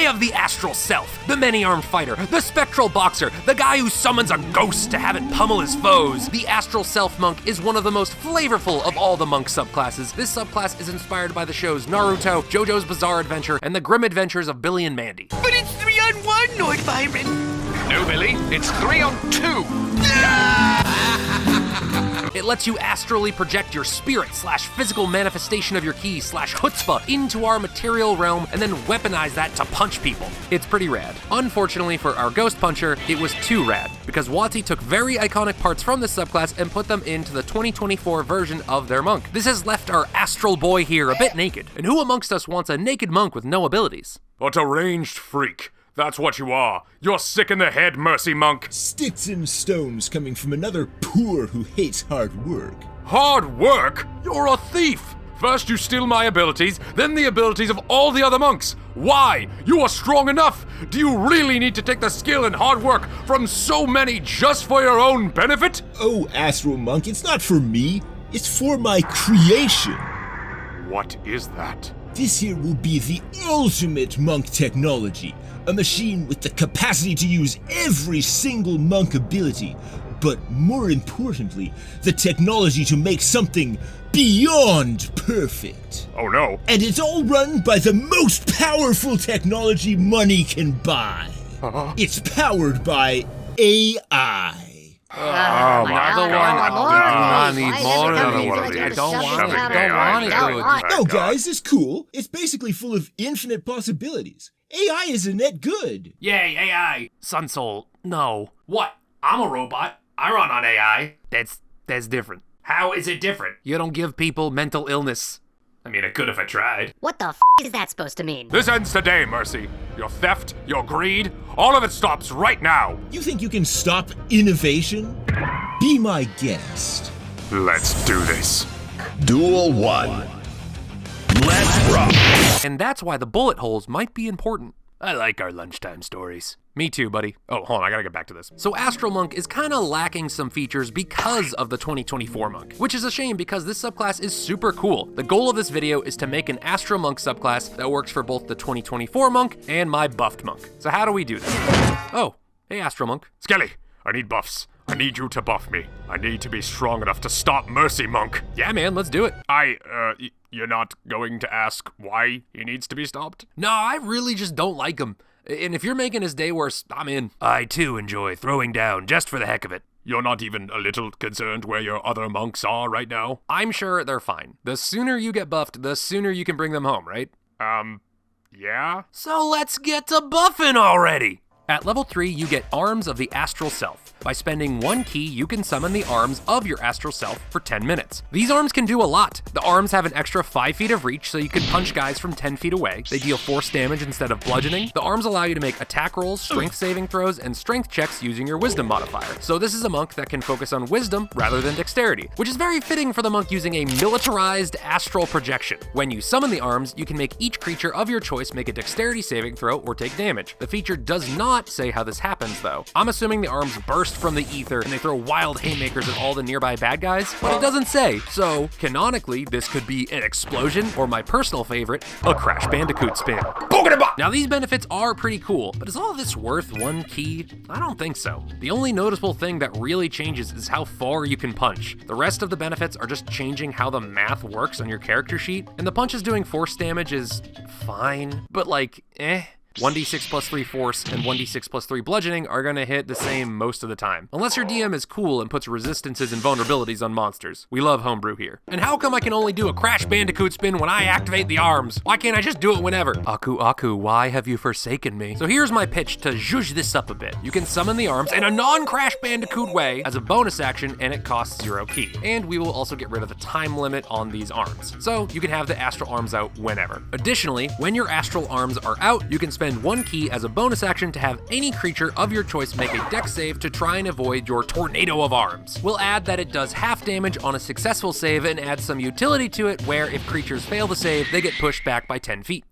have the Astral Self, the many-armed fighter, the spectral boxer, the guy who summons a ghost to have it pummel his foes. The Astral Self monk is one of the most flavorful of all the monk subclasses. This subclass is inspired by the shows Naruto, JoJo's Bizarre Adventure, and the Grim Adventures of Billy and Mandy. But it's 3-on-1, Lord Byron. No, Billy, it's 3-on-2. It lets you astrally project your spirit/physical manifestation of your ki /chutzpah into our material realm and then weaponize that to punch people. It's pretty rad. Unfortunately for our Ghost Puncher, it was too rad, because Wati took very iconic parts from this subclass and put them into the 2024 version of their monk. This has left our astral boy here a bit naked, and who amongst us wants a naked monk with no abilities? A deranged freak. That's what you are. You're sick in the head, Mercy Monk. Sticks and stones coming from another poor who hates hard work. Hard work? You're a thief. First you steal my abilities, then the abilities of all the other monks. Why? You are strong enough. Do you really need to take the skill and hard work from so many just for your own benefit? Oh, Astral Monk, it's not for me. It's for my creation. What is that? This here will be the ultimate monk technology. A machine with the capacity to use every single monk ability, but more importantly, the technology to make something beyond perfect. Oh no. And it's all run by the most powerful technology money can buy. It's powered by AI. Another one. I need more than one. I don't want it. No, guys, it's cool. It's basically full of infinite possibilities. AI is a net good. Yay, AI. Sun Soul, no. What? I'm a robot. I run on AI. That's different. How is it different? You don't give people mental illness. I mean, I could if I tried. What the f is that supposed to mean? This ends today, Mercy. Your theft, your greed, all of it stops right now. You think you can stop innovation? Be my guest. Let's do this. Duel 1. Let's rock! And that's why the bullet holes might be important. I like our lunchtime stories. Me too, buddy. Oh, hold on, I gotta get back to this. So Astral Monk is kinda lacking some features because of the 2024 Monk, which is a shame because this subclass is super cool. The goal of this video is to make an Astral Monk subclass that works for both the 2024 Monk and my buffed Monk. So how do we do that? Oh, hey Astral Monk. Skelly, I need buffs. I need you to buff me. I need to be strong enough to stop Mercy Monk. Yeah, man, let's do it. You're not going to ask why he needs to be stopped? No, I really just don't like him. And if you're making his day worse, I'm in. I too enjoy throwing down just for the heck of it. You're not even a little concerned where your other monks are right now? I'm sure they're fine. The sooner you get buffed, the sooner you can bring them home, right? Yeah? So let's get to buffing already! At level 3, you get Arms of the Astral Self. By spending 1 ki, you can summon the arms of your Astral Self for 10 minutes. These arms can do a lot. The arms have an extra 5 feet of reach, so you can punch guys from 10 feet away. They deal force damage instead of bludgeoning. The arms allow you to make attack rolls, strength saving throws, and strength checks using your wisdom modifier. So this is a monk that can focus on wisdom rather than dexterity, which is very fitting for the monk using a militarized astral projection. When you summon the arms, you can make each creature of your choice make a dexterity saving throw or take damage. The feature does not say how this happens though. I'm assuming the arms burst from the ether and they throw wild haymakers at all the nearby bad guys, but it doesn't say. So canonically, this could be an explosion or my personal favorite, a Crash Bandicoot spin. Now these benefits are pretty cool, but is all this worth 1 ki? I don't think so. The only noticeable thing that really changes is how far you can punch. The rest of the benefits are just changing how the math works on your character sheet, and the punches doing force damage is fine, but like, 1d6 plus 3 force and 1d6 plus 3 bludgeoning are gonna hit the same most of the time. Unless your DM is cool and puts resistances and vulnerabilities on monsters. We love homebrew here. And how come I can only do a Crash Bandicoot spin when I activate the arms? Why can't I just do it whenever? Aku, why have you forsaken me? So here's my pitch to zhuzh this up a bit. You can summon the arms in a non-Crash Bandicoot way as a bonus action and it costs 0 ki. And we will also get rid of the time limit on these arms. So you can have the astral arms out whenever. Additionally, when your astral arms are out, you can spend 1 ki as a bonus action to have any creature of your choice make a dex save to try and avoid your tornado of arms. We'll add that it does half damage on a successful save and add some utility to it where if creatures fail the save, they get pushed back by 10 feet.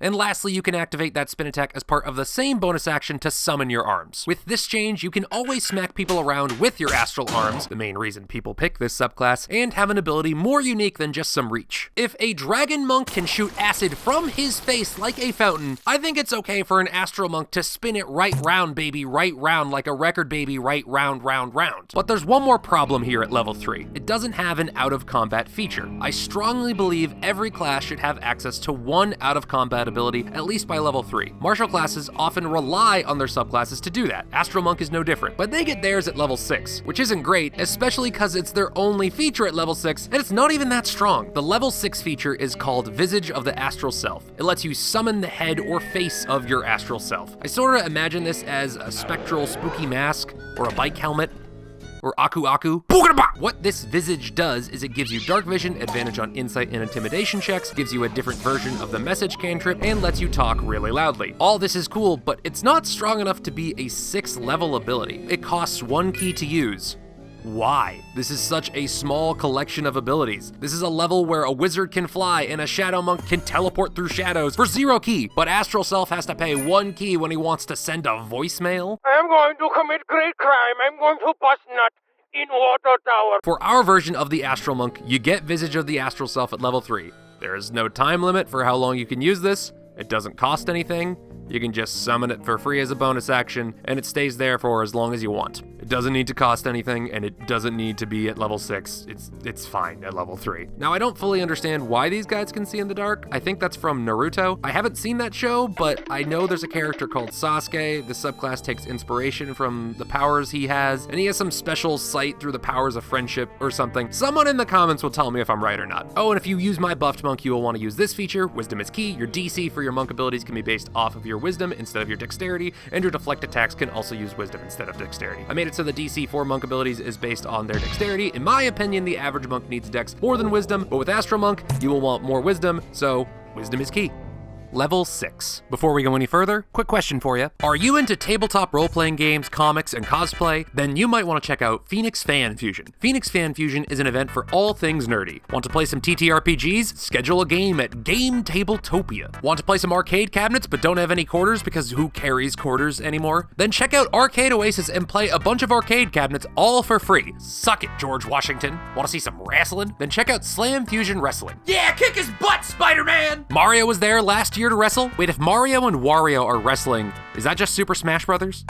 And lastly, you can activate that spin attack as part of the same bonus action to summon your arms. With this change, you can always smack people around with your astral arms, the main reason people pick this subclass, and have an ability more unique than just some reach. If a dragon monk can shoot acid from his face like a fountain, I think it's okay for an astral monk to spin it right round, baby, right round, like a record, baby, right round, round, round. But there's one more problem here at level 3. It doesn't have an out-of-combat feature. I strongly believe every class should have access to one out-of-combat ability, at least by level 3. Martial classes often rely on their subclasses to do that. Astral Monk is no different, but they get theirs at level 6, which isn't great, especially because it's their only feature at level 6, and it's not even that strong. The level 6 feature is called Visage of the Astral Self. It lets you summon the head or face of your astral self. I sort of imagine this as a spectral spooky mask, or a bike helmet, or Aku Aku. What this Visage does is it gives you dark vision, advantage on insight and intimidation checks, gives you a different version of the message cantrip, and lets you talk really loudly. All this is cool, but it's not strong enough to be a 6th level ability. It costs 1 key to use. Why? This is such a small collection of abilities. This is a level where a wizard can fly and a shadow monk can teleport through shadows for 0 key, but Astral Self has to pay 1 key when he wants to send a voicemail. I'm going to commit great crime. I'm going to bust nut in water tower. For our version of the Astral Monk, you get Visage of the Astral Self at level 3. There is no time limit for how long you can use this. It doesn't cost anything. You can just summon it for free as a bonus action, and it stays there for as long as you want. It doesn't need to cost anything, and it doesn't need to be at level 6. It's fine at level 3. Now, I don't fully understand why these guys can see in the dark. I think that's from Naruto. I haven't seen that show, but I know there's a character called Sasuke. The subclass takes inspiration from the powers he has, and he has some special sight through the powers of friendship or something. Someone in the comments will tell me if I'm right or not. Oh, and if you use my buffed monk, you will want to use this feature. Wisdom is key. Your DC for your monk abilities can be based off of your wisdom instead of your dexterity, and your deflect attacks can also use wisdom instead of dexterity. I made it so the DC for monk abilities is based on their dexterity. In my opinion, the average monk needs dex more than wisdom, but with Astral Monk, you will want more wisdom, so wisdom is key. Level 6. Before we go any further, quick question for you. Are you into tabletop role-playing games, comics, and cosplay? Then you might want to check out Phoenix Fan Fusion. Phoenix Fan Fusion is an event for all things nerdy. Want to play some TTRPGs? Schedule a game at Game Tabletopia. Want to play some arcade cabinets but don't have any quarters because who carries quarters anymore? Then check out Arcade Oasis and play a bunch of arcade cabinets all for free. Suck it, George Washington. Want to see some wrestling? Then check out Slam Fusion Wrestling. Yeah, kick his butt, Spider-Man! Mario was there last year to wrestle? Wait, if Mario and Wario are wrestling, is that just Super Smash Brothers?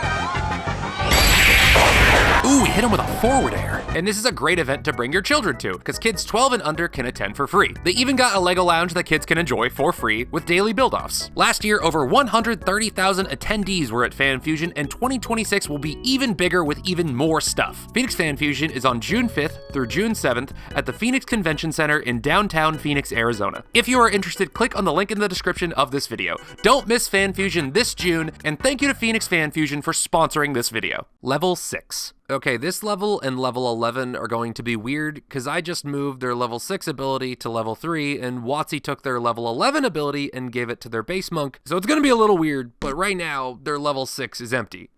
Ooh, he hit him with a forward air. And this is a great event to bring your children to, because kids 12 and under can attend for free. They even got a Lego lounge that kids can enjoy for free with daily build-offs. Last year, over 130,000 attendees were at Fan Fusion, and 2026 will be even bigger with even more stuff. Phoenix Fan Fusion is on June 5th through June 7th at the Phoenix Convention Center in downtown Phoenix, Arizona. If you are interested, click on the link in the description of this video. Don't miss Fan Fusion this June, and thank you to Phoenix Fan Fusion for sponsoring this video. Level 6. Okay, this level and level 11 are going to be weird because I just moved their level 6 ability to level 3 and WotC took their level 11 ability and gave it to their base monk. So it's going to be a little weird, but right now their level 6 is empty.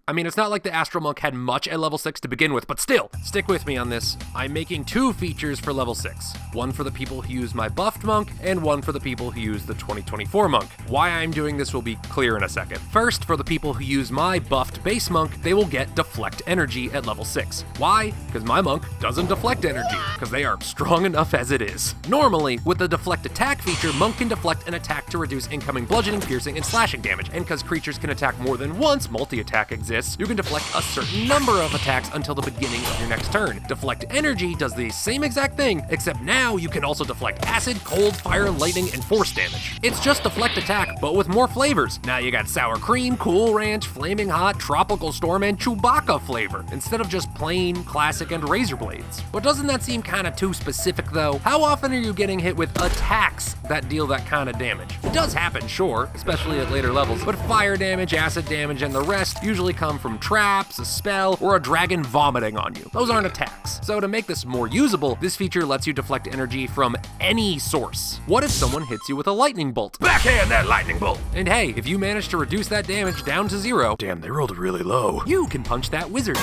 I mean, it's not like the Astral Monk had much at level 6 to begin with, but still, stick with me on this. I'm making 2 features for level 6. One for the people who use my buffed monk, and one for the people who use the 2024 monk. Why I'm doing this will be clear in a second. First, for the people who use my buffed base monk, they will get deflect energy at level 6. Why? Because my monk doesn't deflect energy, because they are strong enough as it is. Normally, with the deflect attack feature, monk can deflect an attack to reduce incoming bludgeoning, piercing, and slashing damage, and because creatures can attack more than once, multi-attack exists, you can deflect a certain number of attacks until the beginning of your next turn. Deflect energy does the same exact thing, except now you can also deflect acid, cold, fire, lightning, and force damage. It's just deflect attack, but with more flavors. Now you got sour cream, cool ranch, flaming hot, tropical storm, and Chewbacca flavor, instead of just plain, classic, and razor blades. But doesn't that seem kinda too specific though? How often are you getting hit with attacks that deal that kind of damage? It does happen, sure, especially at later levels, but fire damage, acid damage, and the rest usually comes come from traps, a spell, or a dragon vomiting on you. Those aren't attacks. So to make this more usable, this feature lets you deflect energy from any source. What if someone hits you with a lightning bolt? Backhand that lightning bolt! And hey, if you manage to reduce that damage down to 0, Damn, they rolled really low. you can punch that wizard.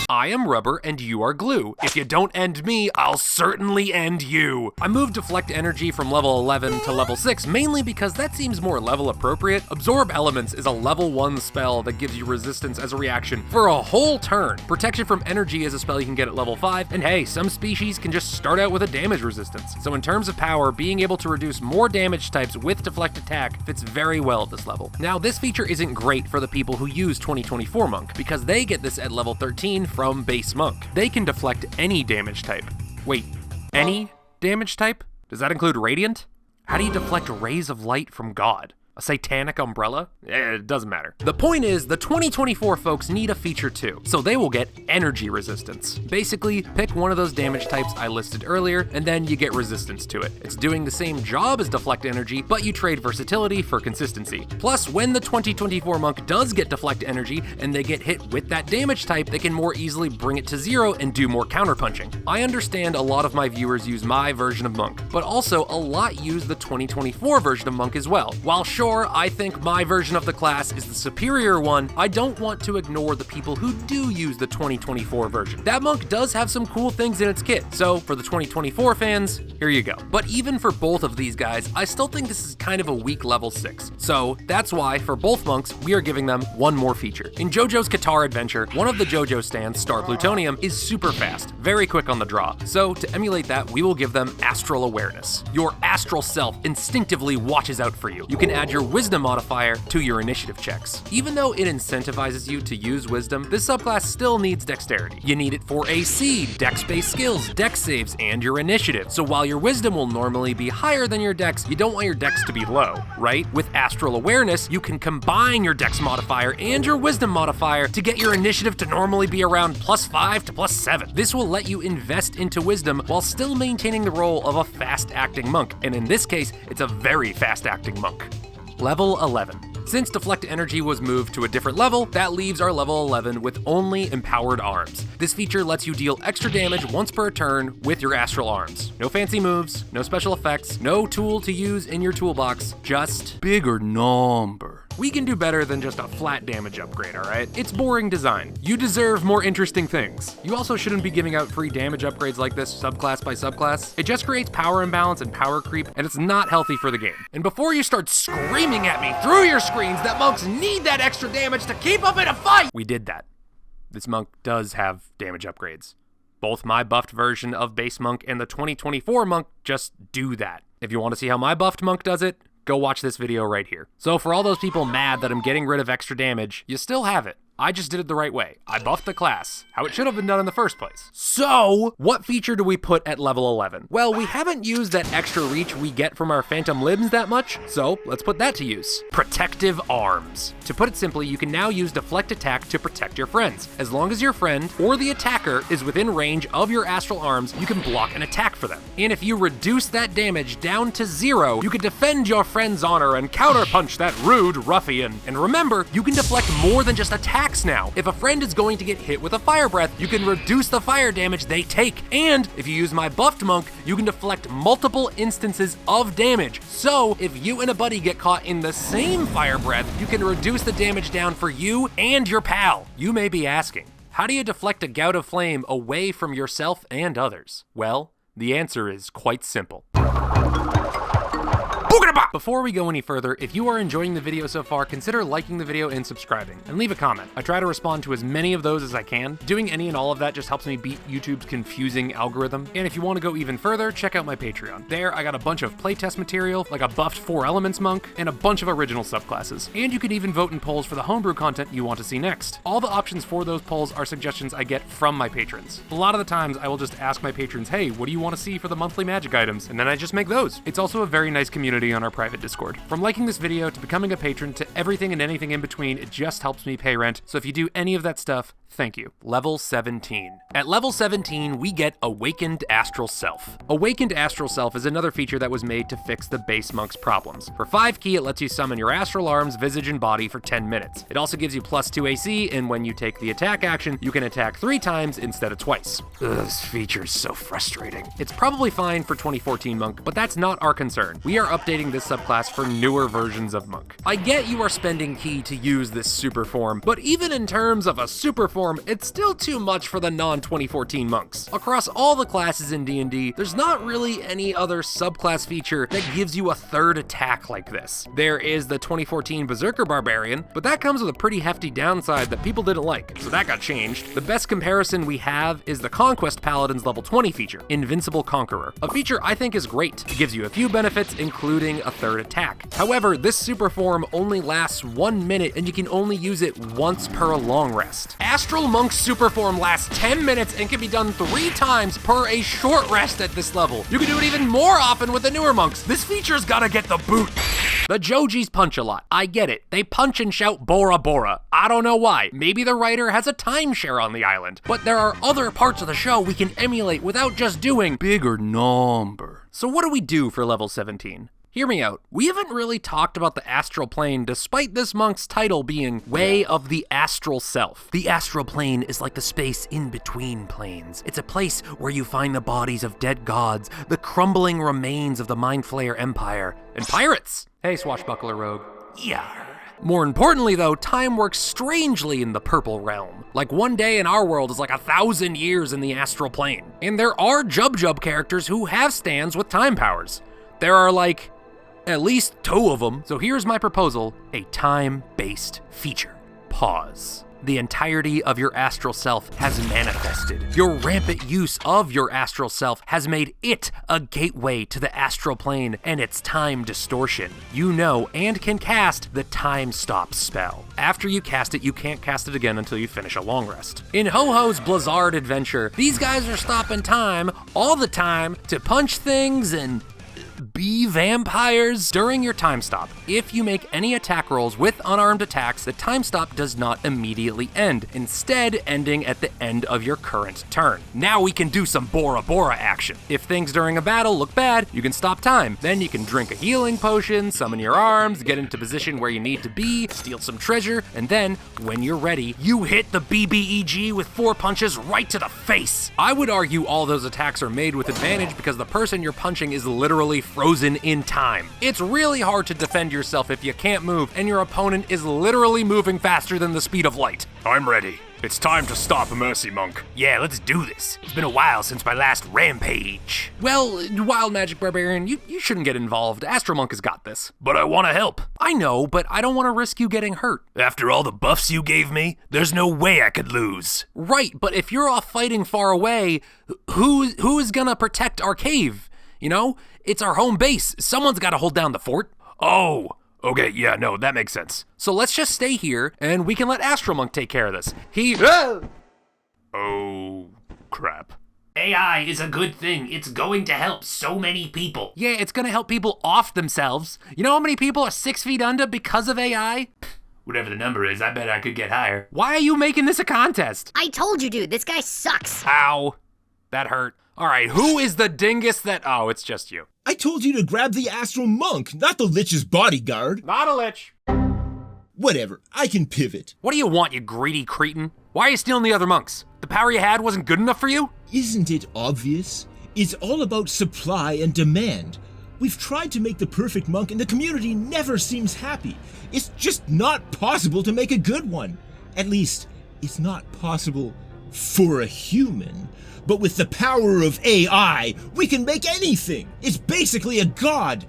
I am rubber and you are glue. If you don't end me, I'll certainly end you. I moved deflect energy from level 11 to level 6 mainly because that seems more level appropriate. Absorb Elements is a level 1 spell that gives you resistance as a reaction for a whole turn. Protection from energy is a spell you can get at level 5, and hey, some species can just start out with a damage resistance. So in terms of power, being able to reduce more damage types with deflect attack fits very well at this level. Now, this feature isn't great for the people who use 2024 Monk because they get this at level 13 from base Monk. They can deflect any damage type. Wait, any damage type? Does that include Radiant? How do you deflect rays of light from God? A satanic umbrella? It doesn't matter. The point is, the 2024 folks need a feature too, so they will get energy resistance. Basically, pick one of those damage types I listed earlier, and then you get resistance to it. It's doing the same job as deflect energy, but you trade versatility for consistency. Plus, when the 2024 monk does get deflect energy, and they get hit with that damage type, they can more easily bring it to 0 and do more counterpunching. I understand a lot of my viewers use my version of monk, but also a lot use the 2024 version of monk as well. While sure, I think my version of the class is the superior one, I don't want to ignore the people who do use the 2024 version. That monk does have some cool things in its kit, so for the 2024 fans, here you go. But even for both of these guys, I still think this is kind of a weak level 6. So that's why, for both monks, we are giving them one more feature. In JoJo's Guitar Adventure, one of the JoJo stands, Star Plutonium, is super fast, very quick on the draw. So to emulate that, we will give them Astral Awareness. Your astral self instinctively watches out for you. You can add your wisdom modifier to your initiative checks. Even though it incentivizes you to use wisdom, this subclass still needs dexterity. You need it for AC, dex-based skills, dex saves, and your initiative. So while your wisdom will normally be higher than your dex, you don't want your dex to be low, right? With Astral Awareness, you can combine your dex modifier and your wisdom modifier to get your initiative to normally be around +5 to +7. This will let you invest into wisdom while still maintaining the role of a fast-acting monk, and in this case, it's a very fast-acting monk. Level 11. Since deflect energy was moved to a different level, that leaves our level 11 with only empowered arms. This feature lets you deal extra damage once per turn with your astral arms. No fancy moves, no special effects, no tool to use in your toolbox, just bigger number. We can do better than just a flat damage upgrade, alright? It's boring design. You deserve more interesting things. You also shouldn't be giving out free damage upgrades like this subclass by subclass. It just creates power imbalance and power creep, and it's not healthy for the game. And before you start screaming at me through your screens that monks need that extra damage to keep up in a fight, we did that. This monk does have damage upgrades. Both my buffed version of base monk and the 2024 monk just do that. If you want to see how my buffed monk does it, go watch this video right here. So for all those people mad that I'm getting rid of extra damage, you still have it. I just did it the right way. I buffed the class, how it should have been done in the first place. So, what feature do we put at level 11? Well, we haven't used that extra reach we get from our phantom limbs that much, so let's put that to use. Protective arms. To put it simply, you can now use deflect attack to protect your friends. As long as your friend or the attacker is within range of your astral arms, you can block an attack for them. And if you reduce that damage down to 0, you can defend your friend's honor and counterpunch that rude ruffian. And remember, you can deflect more than just attacks now. If a friend is going to get hit with a fire breath, you can reduce the fire damage they take. And if you use my buffed monk, you can deflect multiple instances of damage. So if you and a buddy get caught in the same fire breath, you can reduce the damage down for you and your pal. You may be asking, how do you deflect a gout of flame away from yourself and others? Well, the answer is quite simple. Before we go any further, if you are enjoying the video so far, consider liking the video and subscribing, and leave a comment. I try to respond to as many of those as I can. Doing any and all of that just helps me beat YouTube's confusing algorithm. And if you want to go even further, check out my Patreon. There, I got a bunch of playtest material, like a buffed 4 Elements monk, and a bunch of original subclasses. And you can even vote in polls for the homebrew content you want to see next. All the options for those polls are suggestions I get from my patrons. A lot of the times, I will just ask my patrons, hey, what do you want to see for the monthly magic items? And then I just make those. It's also a very nice community community on our private Discord. From liking this video to becoming a patron to everything and anything in between, it just helps me pay rent. So if you do any of that stuff, thank you. Level 17. At level 17, we get Awakened Astral Self. Awakened Astral Self is another feature that was made to fix the base monk's problems. For 5 ki, it lets you summon your astral arms, visage, and body for 10 minutes. It also gives you +2 AC, and when you take the attack action, you can attack 3 times instead of twice. Ugh, this feature is so frustrating. It's probably fine for 2014 Monk, but that's not our concern. We are updating this subclass for newer versions of Monk. I get you are spending ki to use this super form, but even in terms of a super form, it's still too much for the non-2014 monks. Across all the classes in D&D, there's not really any other subclass feature that gives you a 3rd attack like this. There is the 2014 Berserker Barbarian, but that comes with a pretty hefty downside that people didn't like, so that got changed. The best comparison we have is the Conquest Paladin's level 20 feature, Invincible Conqueror. A feature I think is great. It gives you a few benefits, including a 3rd attack. However, this super form only lasts 1 minute, and you can only use it once per long rest. Astral Monk's super form lasts 10 minutes and can be done 3 times per a short rest at this level. You can do it even more often with the newer monks. This feature's gotta get the boot. The Jojis punch a lot. I get it. They punch and shout Bora Bora. I don't know why. Maybe the writer has a timeshare on the island. But there are other parts of the show we can emulate without just doing bigger number. So what do we do for level 17? Hear me out. We haven't really talked about the astral plane despite this monk's title being Way of the Astral Self. The astral plane is like the space in between planes. It's a place where you find the bodies of dead gods, the crumbling remains of the Mind Flayer Empire, and pirates. Hey, swashbuckler rogue. Yar. More importantly though, time works strangely in the purple realm. Like 1 day in our world is like 1,000 years in the astral plane. And there are Jub characters who have stands with time powers. There are like at least 2 of them. So here's my proposal, a time-based feature. Pause. The entirety of your astral self has manifested. Your rampant use of your astral self has made it a gateway to the astral plane and its time distortion. You know and can cast the time stop spell. After you cast it, you can't cast it again until you finish a long rest. In Ho-Ho's Blizzard adventure, these guys are stopping time all the time to punch things and be vampires during your time stop. If you make any attack rolls with unarmed attacks, the time stop does not immediately end, instead ending at the end of your current turn. Now we can do some Bora Bora action. If things during a battle look bad, you can stop time. Then you can drink a healing potion, summon your arms, get into position where you need to be, steal some treasure, and then, when you're ready, you hit the BBEG with 4 punches right to the face. I would argue all those attacks are made with advantage because the person you're punching is literally frozen in time. It's really hard to defend yourself if you can't move and your opponent is literally moving faster than the speed of light. I'm ready. It's time to stop Mercy Monk. Yeah, let's do this. It's been a while since my last rampage. Well, Wild Magic Barbarian, you shouldn't get involved. Astral Monk has got this. But I want to help. I know, but I don't want to risk you getting hurt. After all the buffs you gave me, there's no way I could lose. Right, but if you're off fighting far away, who is gonna protect our cave? You know, it's our home base. Someone's got to hold down the fort. Oh, okay, yeah, no, that makes sense. So let's just stay here, and we can let Astral Monk take care of this. Oh, crap. AI is a good thing. It's going to help so many people. Yeah, it's gonna help people off themselves. You know how many people are 6 feet under because of AI? Whatever the number is, I bet I could get higher. Why are you making this a contest? I told you, dude, this guy sucks. Ow, that hurt. All right, who is the dingus that... Oh, it's just you. I told you to grab the Astral Monk, not the Lich's bodyguard. Not a Lich. Whatever, I can pivot. What do you want, you greedy cretin? Why are you stealing the other monks? The power you had wasn't good enough for you? Isn't it obvious? It's all about supply and demand. We've tried to make the perfect monk and the community never seems happy. It's just not possible to make a good one. At least, it's not possible for a human. But with the power of AI, we can make anything. It's basically a god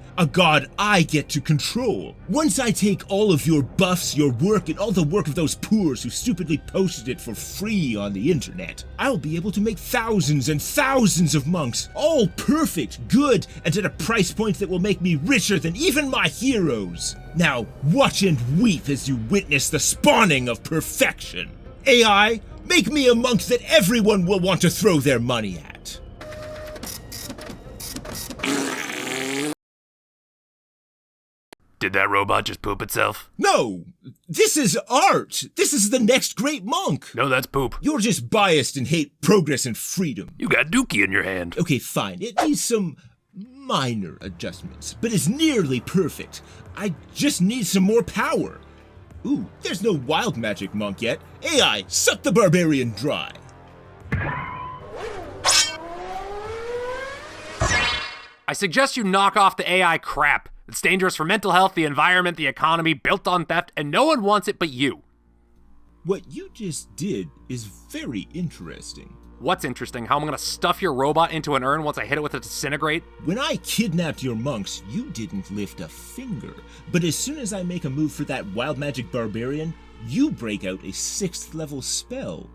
I get to control. Once I take all of your buffs, your work, and all the work of those poors who stupidly posted it for free on the internet, I'll be able to make thousands and thousands of monks, all perfect, good, and at a price point that will make me richer than even my heroes. Now, watch and weep as you witness the spawning of perfection. AI, make me a monk that everyone will want to throw their money at. Did that robot just poop itself? No! This is art! This is the next great monk! No, that's poop. You're just biased and hate progress and freedom. You got dookie in your hand. Okay, fine. It needs some minor adjustments, but it's nearly perfect. I just need some more power. Ooh, there's no wild magic monk yet. AI, suck the barbarian dry. I suggest you knock off the AI crap. It's dangerous for mental health, the environment, the economy, built on theft, and no one wants it but you. What you just did is very interesting. What's interesting? How I'm gonna stuff your robot into an urn once I hit it with a disintegrate? When I kidnapped your monks, you didn't lift a finger. But as soon as I make a move for that wild magic barbarian, you break out a 6th level spell.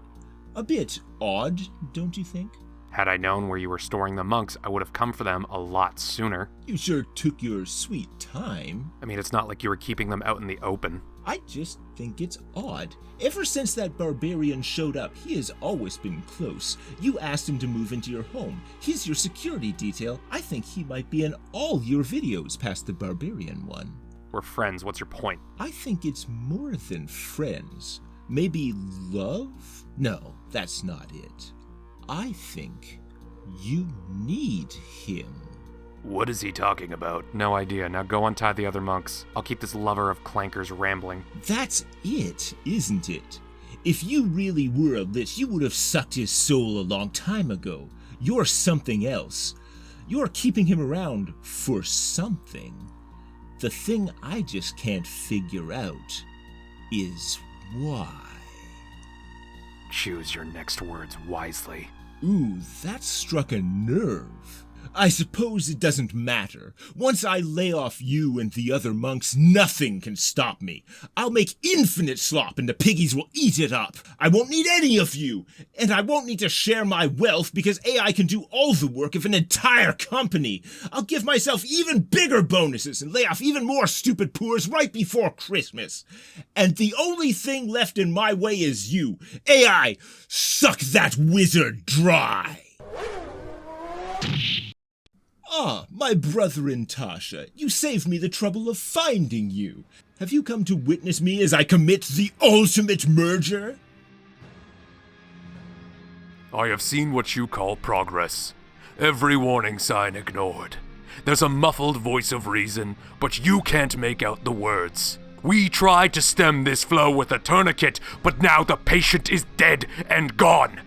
A bit odd, don't you think? Had I known where you were storing the monks, I would have come for them a lot sooner. You sure took your sweet time. I mean, it's not like you were keeping them out in the open. I just think it's odd. Ever since that barbarian showed up, he has always been close. You asked him to move into your home. He's your security detail. I think he might be in all your videos past the barbarian one. We're friends, what's your point? I think it's more than friends. Maybe love? No, that's not it. I think you need him. What is he talking about? No idea. Now go untie the other monks. I'll keep this lover of clankers rambling. That's it, isn't it? If you really were a lich, you would have sucked his soul a long time ago. You're something else. You're keeping him around for something. The thing I just can't figure out is why. Choose your next words wisely. Ooh, that struck a nerve. I suppose it doesn't matter. Once I lay off you and the other monks, nothing can stop me. I'll make infinite slop and the piggies will eat it up. I won't need any of you. And I won't need to share my wealth because AI can do all the work of an entire company. I'll give myself even bigger bonuses and lay off even more stupid poors right before Christmas. And the only thing left in my way is you. AI, suck that wizard dry. Ah, my brother in Tasha, you saved me the trouble of finding you. Have you come to witness me as I commit the ultimate merger? I have seen what you call progress. Every warning sign ignored. There's a muffled voice of reason, but you can't make out the words. We tried to stem this flow with a tourniquet, but now the patient is dead and gone.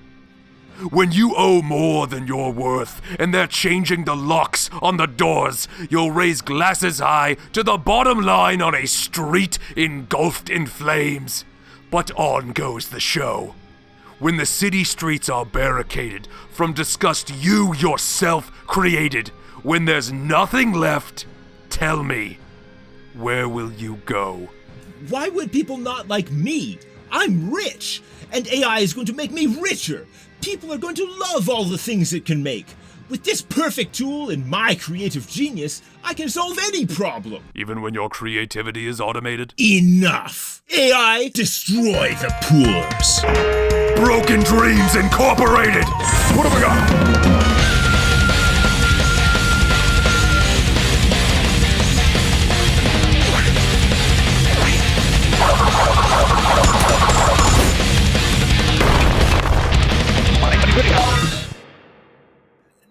When you owe more than you're worth, and they're changing the locks on the doors, you'll raise glasses high to the bottom line on a street engulfed in flames. But on goes the show. When the city streets are barricaded from disgust you yourself created, when there's nothing left, tell me, where will you go? Why would people not like me? I'm rich, and AI is going to make me richer. People are going to love all the things it can make. With this perfect tool and my creative genius, I can solve any problem. Even when your creativity is automated? Enough! AI, destroy the poors. Broken Dreams Incorporated! What have we got?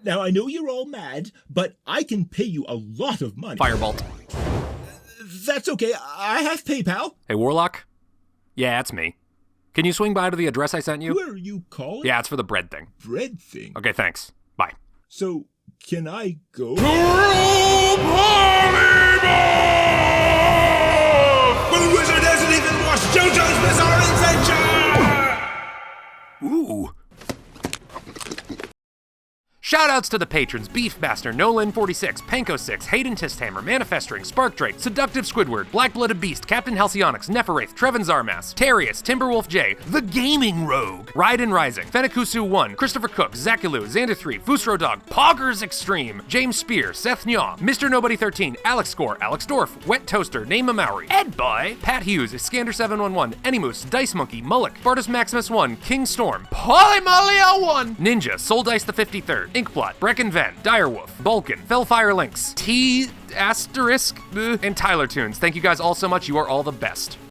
Now, I know you're all mad, but I can pay you a lot of money. Firebolt. That's okay. I have PayPal. Hey, Warlock? Yeah, it's me. Can you swing by to the address I sent you? Where are you calling? Yeah, it's for the bread thing. Bread thing? Okay, thanks. Bye. So, can I go? The wizard hasn't even watched JoJo's Bizarre Adventure! Ooh. Shoutouts to the patrons: Beefmaster, Nolan46, Panko6, Hayden Tisthammer, Manifestring, Sparkdrake, Seductive Squidward, Black-Blooded Beast, Captain Halcyonics, Nepharath, Trevin Zarmas, Tarius, Timberwolf J, The Gaming Rogue, Raiden Rising, Fenikusu1, Christopher Cook, Zakulu, Xander3, Fusro Dog, Poggers Extreme, James Spear, Seth Nyaw, Mr. Nobody 13, Alex Score, Alex Dorf, Wet Toaster, Name a Maori, Ed Boy, Pat Hughes, Scander711, Anymoose, Dice Monkey, Mullick, Bartus Maximus 1, King Storm, Polymolio 1, Ninja, Soul Dice the 53rd, Ink Inkblot, Brecken Ven, Direwolf, Vulcan, Fellfire Lynx, T***, and Tyler Tunes. Thank you guys all so much. You are all the best.